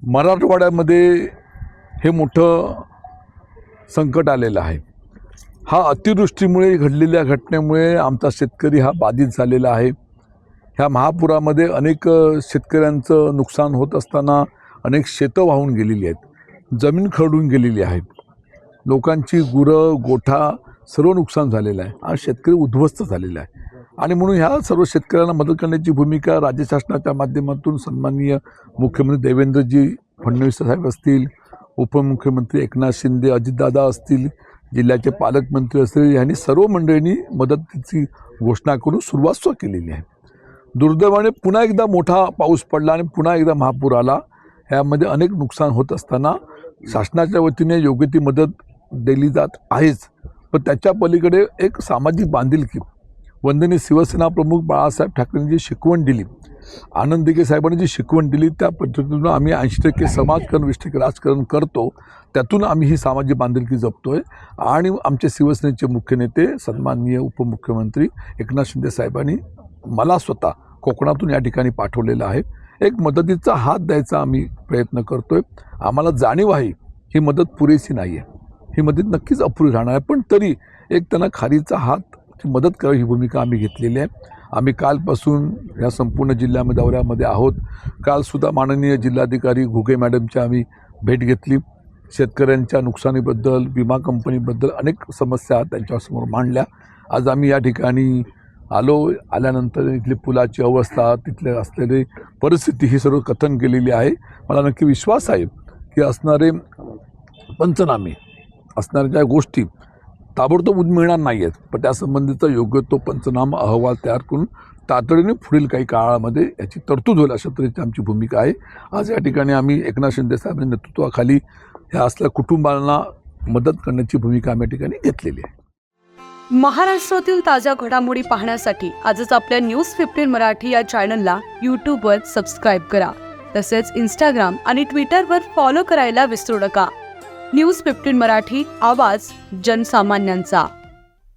मराठवाड्यामध्ये हे मोठं संकट आलेलं आहे। हा अतिवृष्टीमुळे घडलेल्या घटनेमुळे आमचा शेतकरी हा बाधित झालेला आहे। ह्या महापुरामध्ये अनेक शेतकऱ्यांचं नुकसान होत असताना अनेक शेतं वाहून गेलेली आहेत, जमीन खरडून गेलेली आहे, लोकांची गुरं गोठा सर्व नुकसान झालेलं आहे। हा शेतकरी उद्ध्वस्त झालेला आहे आणि म्हणून ह्या सर्व शेतकऱ्यांना मदत करण्याची भूमिका राज्य शासनाच्या माध्यमातून सन्माननीय मुख्यमंत्री देवेंद्रजी फडणवीस साहेब असतील, उपमुख्यमंत्री एकनाथ शिंदे, अजितदादा असतील, जिल्ह्याचे पालकमंत्री असतील, यांनी सर्व मंडळींनी मदतीची घोषणा करून सुरुवात केलेली आहे। दुर्दैवाने पुन्हा एकदा मोठा पाऊस पडला आणि पुन्हा एकदा महापूर आला। यामध्ये अनेक नुकसान होत असताना शासनाच्या वतीने योग्य ती मदत दिली जात आहेच, पण त्याच्या पलीकडे एक सामाजिक बांधिलकी वंदनीय शिवसेना प्रमुख बाळासाहेब ठाकरेंनी जी शिकवण दिली, आनंद दिघे साहेबांनी जी शिकवण दिली, त्या पद्धतीनं आम्ही 80% समाजकारण 20% राजकारण करतो। त्यातून आम्ही ही सामाजिक बांधिलकी जपतोय आणि आमचे शिवसेनेचे मुख्य नेते सन्माननीय उपमुख्यमंत्री एकनाथ शिंदे साहेबांनी मला स्वतः कोकणातून या ठिकाणी पाठवलेलं आहे। एक मदतीचा हात द्यायचा आम्ही प्रयत्न करतोय। आम्हाला जाणीव आहे ही मदत पुरेशी नाही आहे, ही मदत नक्कीच अपुरी राहणार आहे, पण तरी एक त्यांना खारीचा हात मदत करावी ही भूमिका आम्ही घेतलेली आहे। आम्ही कालपासून या संपूर्ण जिल्ह्यामध्ये दौऱ्यामध्ये आहोत। कालसुद्धा माननीय जिल्हाधिकारी घुगे मॅडमची आम्ही भेट घेतली, शेतकऱ्यांच्या नुकसानीबद्दल, विमा कंपनीबद्दल अनेक समस्या त्यांच्यासमोर मांडल्या। आज आम्ही या ठिकाणी आल्यानंतर इथली पुलाची अवस्था, तिथले असलेली परिस्थिती ही सर्व कथन केलेली आहे। मला नक्की विश्वास आहे की असणारे पंचनामे, असणाऱ्या ज्या गोष्टी ताबडतोब मिळणार नाही आहेत, पण त्यासंबंधीचा योग्य तो पंचनामा अहवाल तयार करून तातडीने पुढील काही काळामध्ये याची तरतूद होईल अशा तऱ्हेची आमची भूमिका आहे। आज या ठिकाणी आम्ही एकनाथ शिंदे साहेबांच्या नेतृत्वाखाली ह्या असल्या कुटुंबांना मदत करण्याची भूमिका आम्ही या ठिकाणी घेतलेली आहे। महाराष्ट्रातील ताज्या घडामोडी पाहण्यासाठी आजच आपल्या न्यूज 15 मराठी या चॅनलला यूट्यूबवर सबस्क्राईब करा। तसेच इंस्टाग्राम आणि ट्विटरवर फॉलो करायला विसरू नका। न्यूज 15 मराठी, आवाज जनसामान्यांचा।